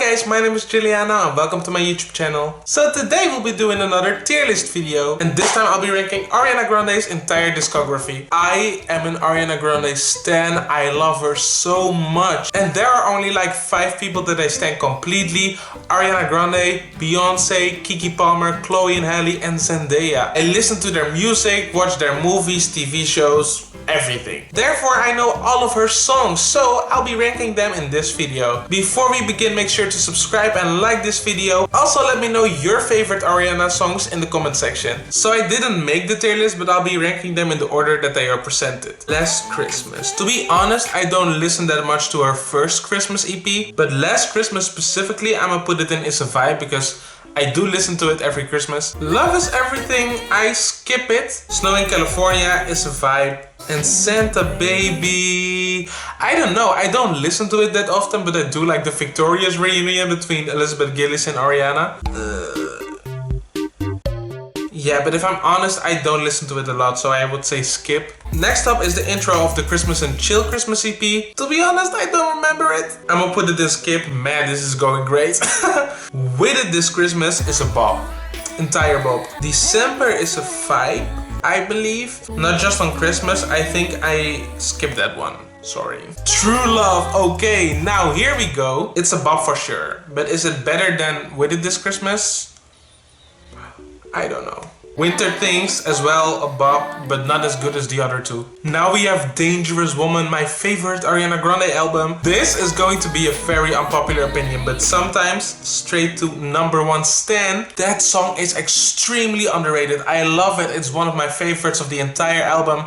guys, my name is Juliana and welcome to my YouTube channel. So today we'll be doing another tier list video and this time I'll be ranking Ariana Grande's entire discography. I am an Ariana Grande stan, I love her so much. And there are only like 5 people that I stan completely. Ariana Grande, Beyonce, Kiki Palmer, Chloe and Halle and Zendaya. I listen to their music, watch their movies, TV shows, everything. Therefore I know all of her songs, so I'll be ranking them in this video. Before we begin, make sure to subscribe and like this video. Also let me know your favorite Ariana songs in the comment section. So I didn't make the tier list, but I'll be ranking them in the order that they are presented. Last Christmas. To be honest, I don't listen that much to her first Christmas EP, but Last Christmas specifically, I'm gonna put it in Is a Vibe because I do listen to it every Christmas. Love Is Everything, I skip it. Snow in California is a vibe. And Santa Baby, I don't know, I don't listen to it that often, but I do like the Victorious reunion between Elizabeth Gillies and Ariana. Yeah, but if I'm honest, I don't listen to it a lot, so I would say skip. Next up is the intro of the Christmas and Chill Christmas EP. To be honest, I don't remember it. I'm gonna put it in skip. Man, this is going great. With It This Christmas is a bop. Entire bop. December is a vibe, I believe. Not just on Christmas, I think I skipped that one. Sorry. True Love, okay, now here we go. It's a bop for sure. But is it better than With It This Christmas? I don't know. Winter Things as well, a bop, but not as good as the other two. Now we have Dangerous Woman, my favorite Ariana Grande album. This is going to be a very unpopular opinion, but sometimes straight to #1 stan. That song is extremely underrated. I love it. It's one of my favorites of the entire album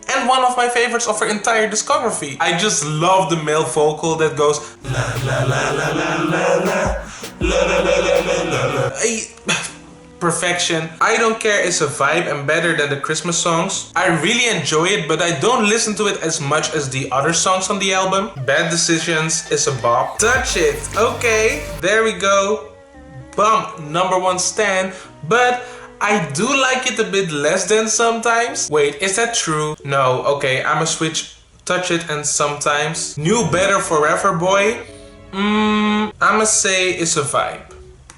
and one of my favorites of her entire discography. I just love the male vocal that goes la la la la la la la la la la la. Perfection. I Don't Care is a vibe and better than the Christmas songs. I really enjoy it, but I don't listen to it as much as the other songs on the album. Bad Decisions is a bop. Touch It, okay, there we go. Bump, #1 stan, but I do like it a bit less than Sometimes. Wait, is that true? No, okay, I'ma switch Touch It and Sometimes. New Better Forever Boy, I'ma say is a vibe.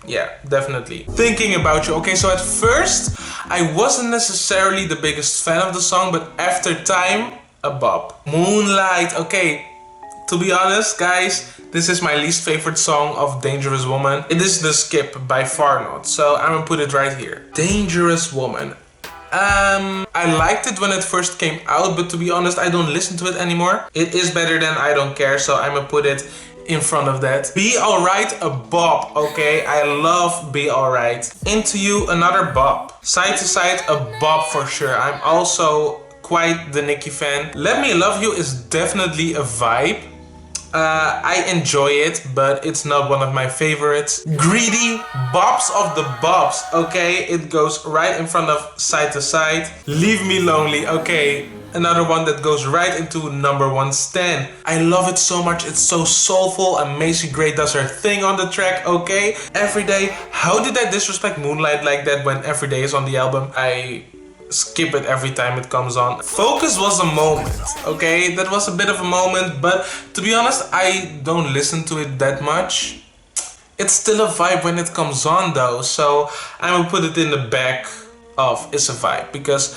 Yeah, definitely. Thinking About You. Okay, so at first, I wasn't necessarily the biggest fan of the song, but after time, a bop. Moonlight. Okay, to be honest, guys, this is my least favorite song of Dangerous Woman. It is the skip, by far not. So I'm gonna put it right here. Dangerous Woman. I liked it when it first came out, but to be honest, I don't listen to it anymore. It is better than I Don't Care, so I'm gonna put it in front of that. Be Alright, a bop, okay? I love Be Alright. Into You, another bop. Side to Side, a bop for sure. I'm also quite the Nicki fan. Let Me Love You is definitely a vibe. I enjoy it, but it's not one of my favorites. Greedy, bops of the bops, okay? It goes right in front of Side to Side. Leave Me Lonely, okay? Another one that goes right into #1 stan. I love it so much, it's so soulful, and Macy Gray does her thing on the track, okay? Everyday, how did I disrespect Moonlight like that when Everyday is on the album? I skip it every time it comes on. Focus was a moment, okay? That was a bit of a moment, but to be honest, I don't listen to it that much. It's still a vibe when it comes on though, so I'm gonna put it in the back of It's a Vibe because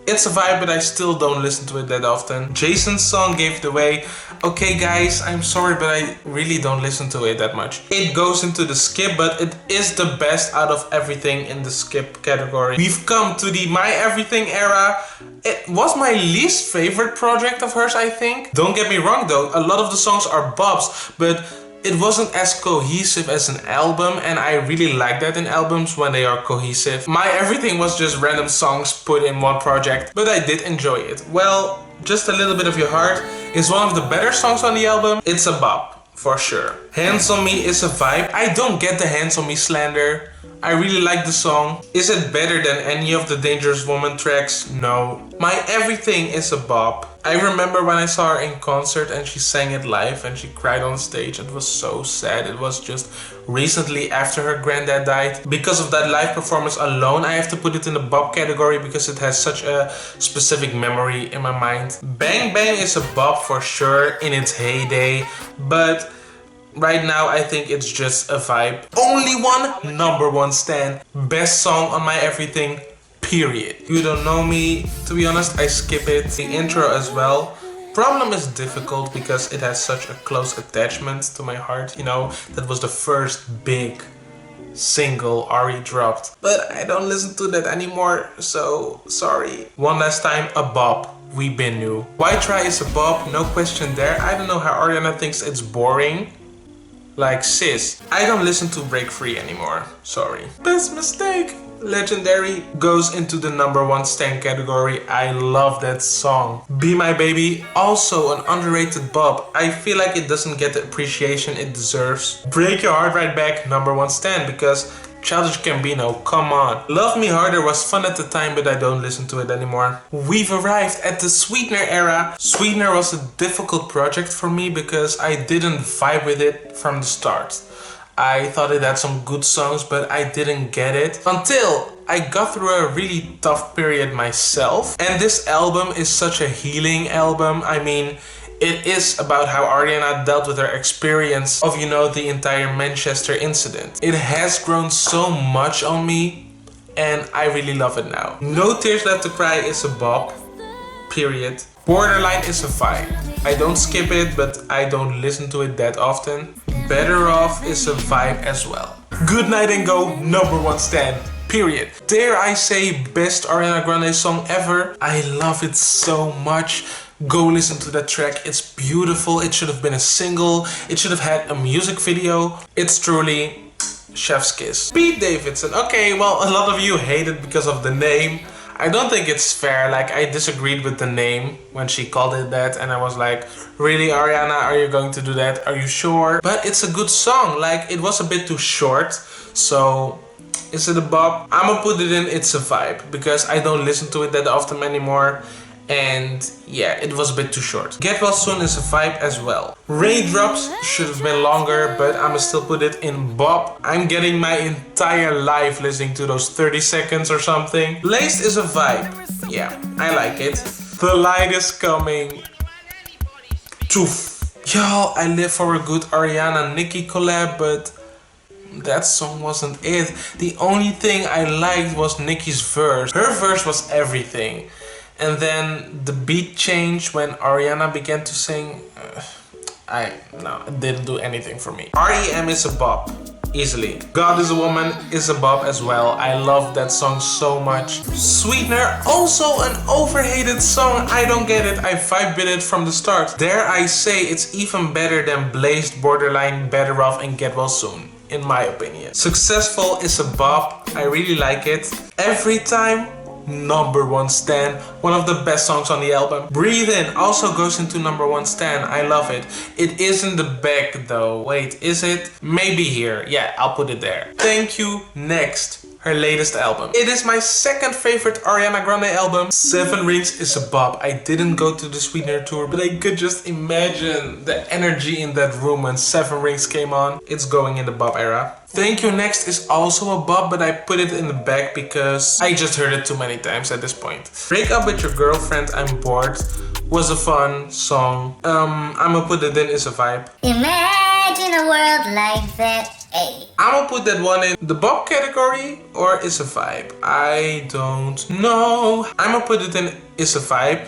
it's a vibe, but I still don't listen to it that often. Jason's song, Gave It Away. Okay guys, I'm sorry, but I really don't listen to it that much. It goes into the skip, but it is the best out of everything in the skip category. We've come to the My Everything era. It was my least favorite project of hers, I think. Don't get me wrong though, a lot of the songs are bops, but it wasn't as cohesive as an album, and I really like that in albums when they are cohesive. My Everything was just random songs put in one project, but I did enjoy it. Well, Just a Little Bit of Your Heart is one of the better songs on the album. It's a bop, for sure. Hands on Me is a vibe. I don't get the Hands on Me slander. I really like the song. Is it better than any of the Dangerous Woman tracks? No. My Everything is a bop. I remember when I saw her in concert and she sang it live and she cried on stage. It was so sad. It was just recently after her granddad died. Because of that live performance alone, I have to put it in the bop category because it has such a specific memory in my mind. Bang Bang is a bop for sure in its heyday, but Right now, I think it's just a vibe. Only one #1 stan. Best song on my everything, period. You don't know me, to be honest, I skip it. The intro as well. Problem is difficult because it has such a close attachment to my heart. You know, that was the first big single Ari dropped. But I don't listen to that anymore, so sorry. One last time, a bop. We been new. Why Try is a bop, no question there. I don't know how Ariana thinks it's boring. Like, sis, I don't listen to Break Free anymore. Sorry. Best mistake. Legendary goes into the #1 stan category. I love that song. Be My Baby, also an underrated bop. I feel like it doesn't get the appreciation it deserves. Break Your Heart Right Back, #1 stan, because Childish Gambino, come on. Love Me Harder was fun at the time, but I don't listen to it anymore. We've arrived at the Sweetener era. Sweetener was a difficult project for me because I didn't vibe with it from the start. I thought it had some good songs, but I didn't get it until I got through a really tough period myself. And this album is such a healing album. I mean, it is about how Ariana dealt with her experience of, you know, the entire Manchester incident. It has grown so much on me and I really love it now. No Tears Left to Cry is a bop, period. Borderline is a vibe. I don't skip it, but I don't listen to it that often. Better Off is a vibe as well. Good Night and Go, #1 stan, period. Dare I say best Ariana Grande song ever? I love it so much. Go listen to that track, it's beautiful. It should have been a single. It should have had a music video. It's truly chef's kiss. Pete Davidson, okay, well, a lot of you hate it because of the name. I don't think it's fair. Like, I disagreed with the name when she called it that, and I was like, really, Ariana, are you going to do that? Are you sure? But it's a good song. Like, it was a bit too short, so is it a bop? I'ma put it in It's a Vibe because I don't listen to it that often anymore. And yeah, it was a bit too short. Get Well Soon is a vibe as well. Raindrops should have been longer, but I'ma still put it in bop. I'm getting my entire life listening to those 30 seconds or something. Laced is a vibe. Yeah, I like it. The Light is Coming. Toof. Y'all, I live for a good Ariana-Nicki collab, but that song wasn't it. The only thing I liked was Nicki's verse. Her verse was everything. And then the beat changed when Ariana began to sing. No, it didn't do anything for me. REM is a bop, easily. God Is a Woman is a bop as well. I love that song so much. Sweetener, also an overhated song. I don't get it. I vibe with it from the start. Dare I say it's even better than Blazed, Borderline, Better Off, and Get Well Soon, in my opinion. Successful is a bop. I really like it. Every Time, #1 stan, one of the best songs on the album. Breathe In also goes into #1 stan. I love it. It is in the back though. Wait, is it? Maybe here. Yeah, I'll put it there. Thank You Next, her latest album. It is my second favorite Ariana Grande album. 7 Rings is a bop. I didn't go to the Sweetener tour, but I could just imagine the energy in that room when 7 Rings came on. It's going in the bop era. Thank You Next is also a bop, but I put it in the back because I just heard it too many times at this point. Break Up With Your Girlfriend, I'm Bored was a fun song. I'ma put it in Is a Vibe. Imagine a world like that. Hey. I'ma put that one in the bop category or Is a Vibe. I don't know. I'ma put it in Is a Vibe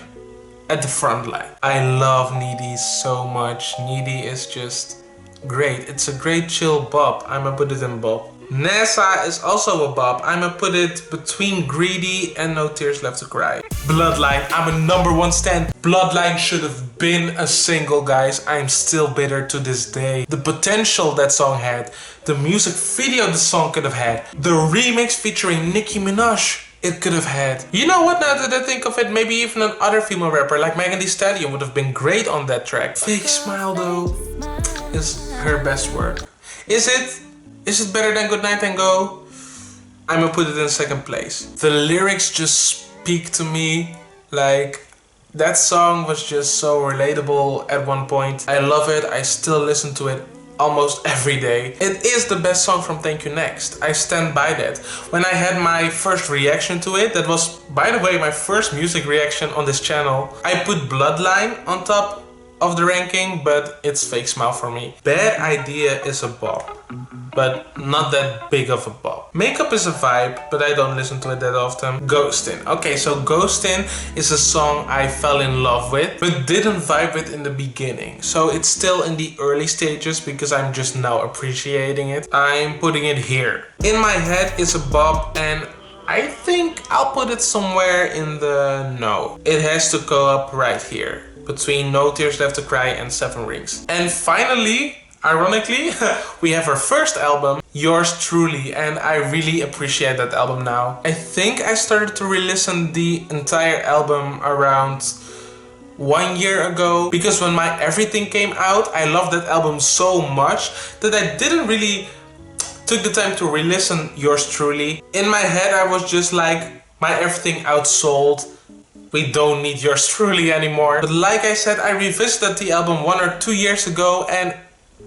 at the front line. I love Needy so much. Needy is just great. It's a great chill bop. I'ma put it in bop. NASA is also a bop. I'ma put it between Greedy and No Tears Left to Cry. Bloodline, I'm a #1 stan. Bloodline should have been a single, guys. I'm still bitter to this day. The potential that song had, the music video the song could have had, the remix featuring Nicki Minaj it could have had. You know what, now that I think of it, maybe even another female rapper like Megan Thee Stallion would have been great on that track. Fake Smile though is her best work. Is it? Is it better than Good Night and Go? I'ma put it in second place. The lyrics just speak to me. Like, that song was just so relatable at one point. I love it. I still listen to it almost every day. It is the best song from Thank You Next. I stand by that. When I had my first reaction to it, that was, by the way, my first music reaction on this channel, I put Bloodline on top of the ranking, but it's Fake Smile for me. Bad Idea is a bop, but not that big of a bop. Makeup is a vibe, but I don't listen to it that often. Ghostin'. Okay, so Ghostin' is a song I fell in love with, but didn't vibe with in the beginning. So it's still in the early stages because I'm just now appreciating it. I'm putting it here. In My Head is a bop, and I think I'll put it somewhere in the no. It has to go up right here, between No Tears Left to Cry and Seven Rings. And finally, ironically, we have our first album, Yours Truly, and I really appreciate that album now. I think I started to re-listen the entire album around 1 year ago, because when My Everything came out, I loved that album so much that I didn't really took the time to re-listen Yours Truly. In my head I was just like, My Everything outsold, we don't need Yours Truly anymore. But like I said, I revisited the album 1 or 2 years ago and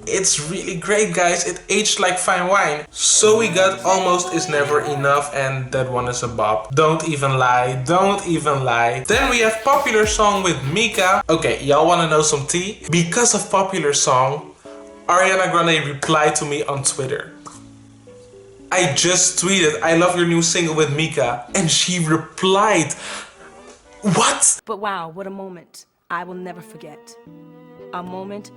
it's really great, guys. It aged like fine wine. So we got Almost Is Never Enough, and that one is a bop. Don't even lie, don't even lie. Then we have Popular Song with Mika. Okay, y'all wanna know some tea? Because of Popular Song, Ariana Grande replied to me on Twitter. I just tweeted, I love your new single with Mika, and she replied, what? But wow, what a moment I will never forget. A moment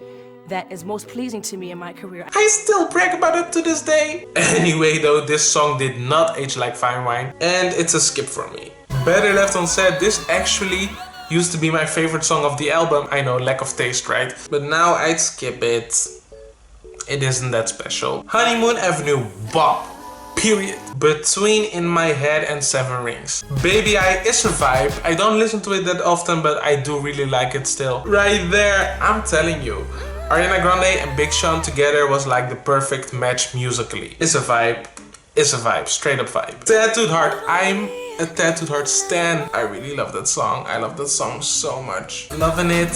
that is most pleasing to me in my career. I still brag about it to this day. Anyway though, this song did not age like fine wine, and it's a skip for me. Better Left Unsaid, this actually used to be my favorite song of the album. I know, lack of taste, right? But now I'd skip it. It isn't that special. Honeymoon Avenue, bop. Period. Between In My Head and Seven Rings. Baby I is a vibe. I don't listen to it that often, but I do really like it still. Right there, I'm telling you. Ariana Grande and Big Sean together was like the perfect match musically. It's a vibe. It's a vibe. Straight up vibe. Tattooed Heart. I'm a Tattooed Heart stan. I really love that song. I love that song so much. Loving it.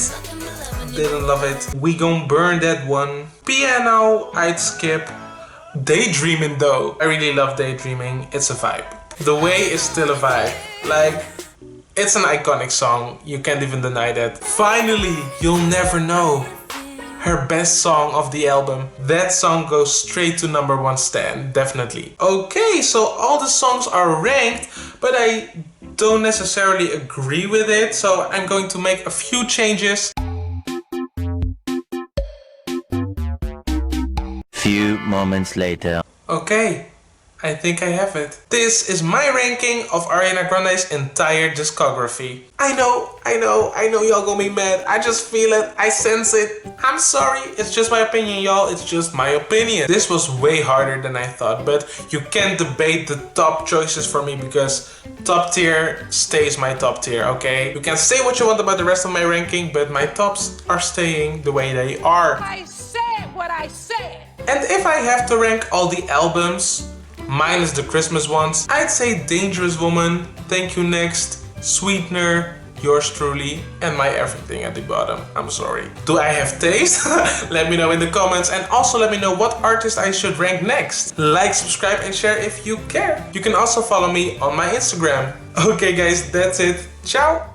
Didn't love it. We Gon' Burn That One. Piano, I'd skip. Daydreaming though. I really love Daydreaming. It's a vibe. The Way is still a vibe. Like, it's an iconic song. You can't even deny that. Finally, You'll Never Know. Her best song of the album. That song goes straight to #1 stan, definitely. Okay, so all the songs are ranked, but I don't necessarily agree with it, so I'm going to make a few changes. Few moments later. Okay, I think I have it. This is my ranking of Ariana Grande's entire discography. I know y'all gonna be mad. I just feel it, I sense it. I'm sorry, it's just my opinion, y'all. It's just my opinion. This was way harder than I thought, but you can't debate the top choices for me because top tier stays my top tier, okay? You can say what you want about the rest of my ranking, but my tops are staying the way they are. I said what I said. And if I have to rank all the albums, minus the Christmas ones, I'd say Dangerous Woman, Thank You Next, Sweetener, Yours Truly, and My Everything at the bottom. I'm sorry. Do I have taste? Let me know in the comments, and also let me know what artist I should rank next. Like, subscribe, and share if you care. You can also follow me on my Instagram. Okay guys, that's it. Ciao!